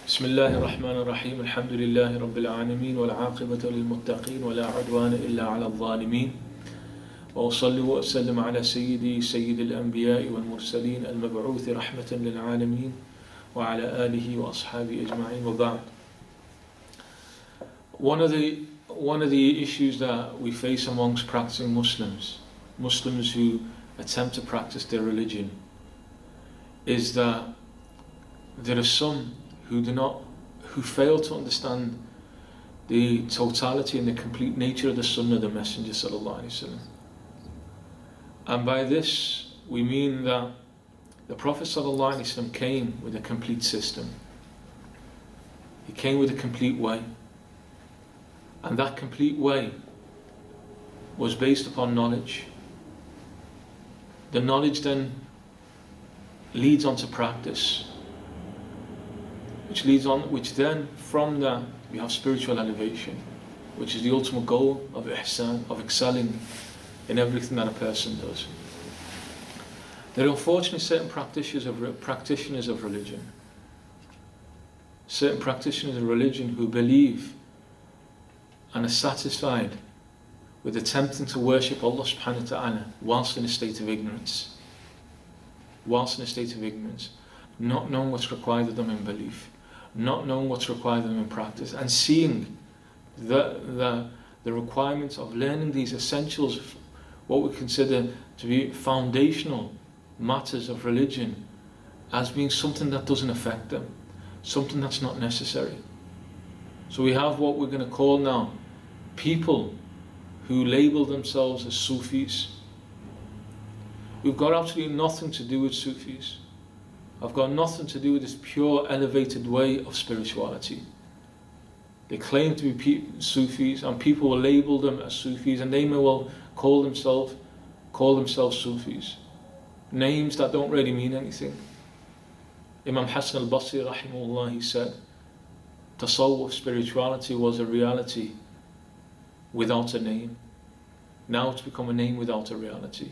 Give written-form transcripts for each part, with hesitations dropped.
بسم الله الرحمن الرحيم الحمد لله رب العالمين والعاقبة للمتقين ولا عدوان إلا على الظالمين وأصلي وأسلم على سيد الأنبياء والمرسلين المبعوث رحمة للعالمين وعلى آله وأصحابه أجمعين وبعد. One of the issues that we face amongst practicing Muslims who attempt to practice their religion, is that there are some who fail to understand the totality and the complete nature of the Sunnah of the Messenger sallallahu alaihi wasallam. And by this we mean that the Prophet sallallahu alaihi wasallam came with a complete system. He came with a complete way, and that complete way was based upon knowledge. The knowledge then leads on to practice, which then from that we have spiritual elevation, which is the ultimate goal of ihsan, of excelling in everything that a person does. There are unfortunately certain practitioners of religion who believe and are satisfied with attempting to worship Allah subhanahu wa ta'ala whilst in a state of ignorance, not knowing what's required of them in belief, not knowing what's required of them in practice, and seeing the requirements of learning these essentials, what we consider to be foundational matters of religion, as being something that doesn't affect them, something that's not necessary. So we have what we're going to call now people who label themselves as Sufis. We've got absolutely nothing to do with Sufis. I've got nothing to do with this pure elevated way of spirituality. They claim to be Sufis, and people will label them as Sufis, and they may well call themselves Sufis. Names that don't really mean anything. Imam Hassan al-Basri rahimahullah, he said, Tasawwuf, spirituality, was a reality without a name. Now it's become a name without a reality.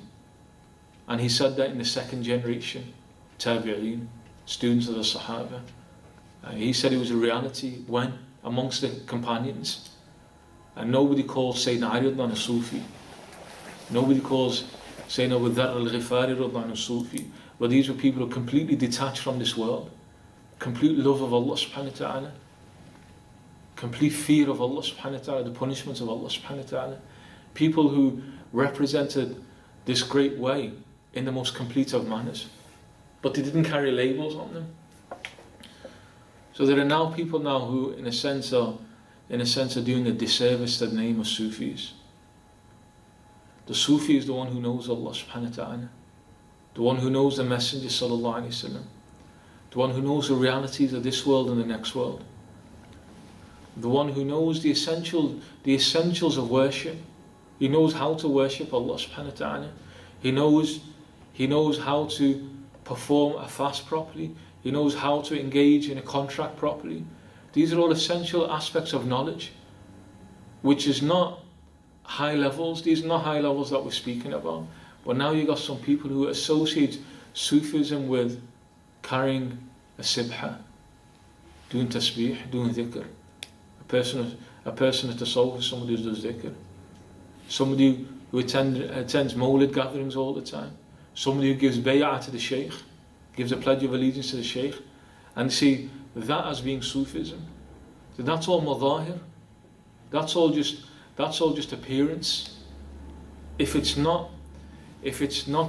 And he said that in the second generation, Tabi'een, students of the Sahaba. He said it was a reality when amongst the companions. And nobody calls Sayyidina Ali a Sufi. Nobody calls Sayyidina Abu Dharr al-Ghifari a Sufi. But these were people who completely detached from this world. Complete love of Allah subhanahu wa ta'ala. Complete fear of Allah subhanahu wa ta'ala, the punishments of Allah subhanahu wa ta'ala. People who represented this great way in the most complete of manners. But they didn't carry labels on them. So there are now people now who, in a sense, are doing a disservice to the name of Sufis. The Sufi is the one who knows Allah subhanahu wa ta'ala, the one who knows the Messenger sallallahu alaihi wasallam, the one who knows the realities of this world and the next world, the one who knows the essentials of worship. He knows how to worship Allah subhanahu wa ta'ala. He knows how to perform a fast properly. He knows how to engage in a contract properly. These are all essential aspects of knowledge, which is not high levels. These are not high levels that we're speaking about. But now you've got some people who associate Sufism with carrying a sibha, doing tasbih, doing dhikr. A person at the soul is somebody who does dhikr. Somebody who attends Mawlid gatherings all the time. Somebody who gives bay'ah to the Shaykh, gives a pledge of allegiance to the Shaykh, and see that as being Sufism. So that's all madahir. That's all just appearance. If it's not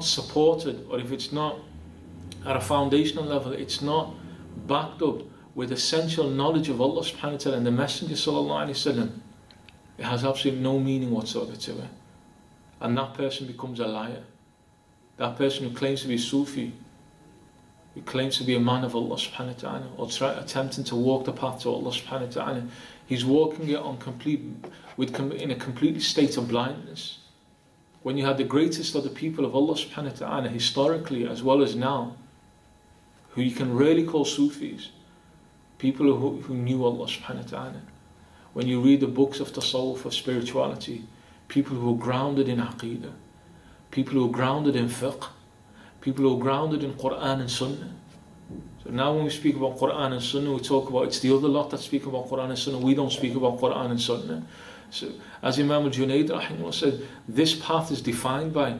supported, or if it's not at a foundational level, it's not backed up with essential knowledge of Allah subhanahu wa ta'ala and the Messenger sallallahu alaihi wasallam, it has absolutely no meaning whatsoever to it. And that person becomes a liar. That person who claims to be Sufi, who claims to be a man of Allah subhanahu wa ta'ala, or attempting to walk the path to Allah subhanahu wa ta'ala, he's walking it in a complete state of blindness. When you had the greatest of the people of Allah subhanahu wa ta'ala, historically as well as now, who you can really call Sufis, people who knew Allah subhanahu wa ta'ala. When you read the books of tasawwuf, of spirituality, people who are grounded in aqeedah, people who are grounded in fiqh, people who are grounded in Quran and Sunnah, So now when we speak about Quran and Sunnah, we talk about it's the other lot that speak about Quran and Sunnah. We don't speak about Quran and Sunnah. So as Imam al-Junayd rahimahullah said, this path is defined by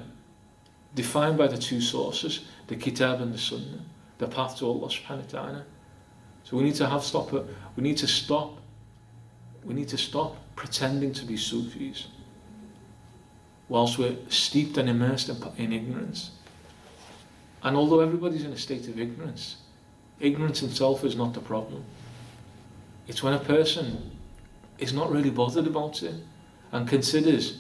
the two sources, the Kitab and the Sunnah, the path to Allah subhanahu wa ta'ala. So we need to stop pretending to be Sufis whilst we're steeped and immersed in ignorance. And although everybody's in a state of ignorance itself is not the problem. It's when a person is not really bothered about it and considers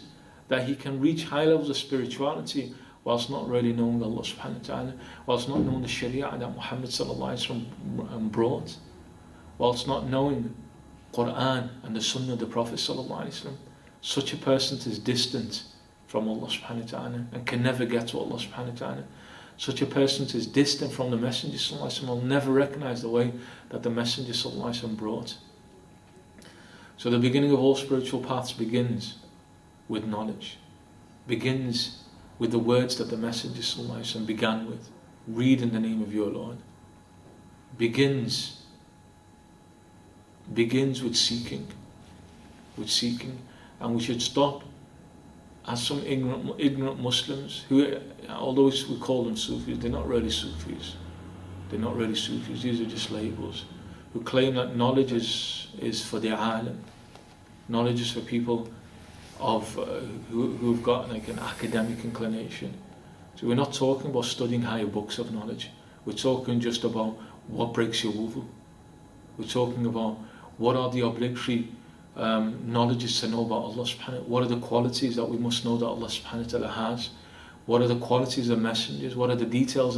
that he can reach high levels of spirituality whilst not really knowing Allah subhanahu wa ta'ala, whilst not knowing the Sharia that Muhammad sallallahu alayhi wa sallam brought, whilst not knowing Quran and the Sunnah of the Prophet sallallahu alayhi wa sallam. Such a person is distant from Allah subhanahu wa ta'ala and can never get to Allah subhanahu wa ta'ala. Such a person is distant from the Messenger sallallahu alayhi wa sallam, will never recognize the way that the Messenger sallallahu alayhi wa sallam brought. So the beginning of all spiritual paths begins with knowledge, begins with the words that the Messenger sallallahu alayhi wa sallam began with. Read in the name of your Lord. Begins with seeking, and we should stop as some ignorant Muslims who, although we call them Sufis, they're not really Sufis. They're not really Sufis. These are just labels, who claim that knowledge is for the alim. Knowledge is for people who've got like an academic inclination. So we're not talking about studying higher books of knowledge. We're talking just about what breaks your wudu. We're talking about what are the obligatory knowledges to know about Allah subhanahu wa ta'ala. What are the qualities that we must know that Allah subhanahu wa ta'ala has? What are the qualities of messengers? What are the details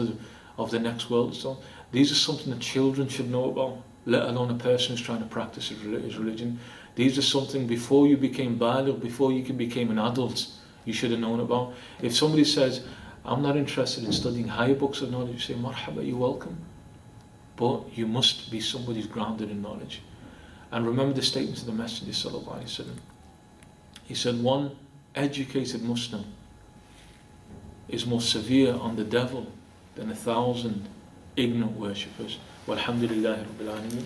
of the next world? So these are something that children should know about, let alone a person who's trying to practice his religion. These are something before you became baligh, before you became an adult, you should have known about. If somebody says, I'm not interested in studying higher books of knowledge, you say, marhaba, you're welcome. But you must be somebody who's grounded in knowledge. And remember the statements of the Messenger sallallahu alaihi wasallam. He said, one educated Muslim is more severe on the devil than 1,000 ignorant worshippers. Walhamdulillahi Rabbil Alameen.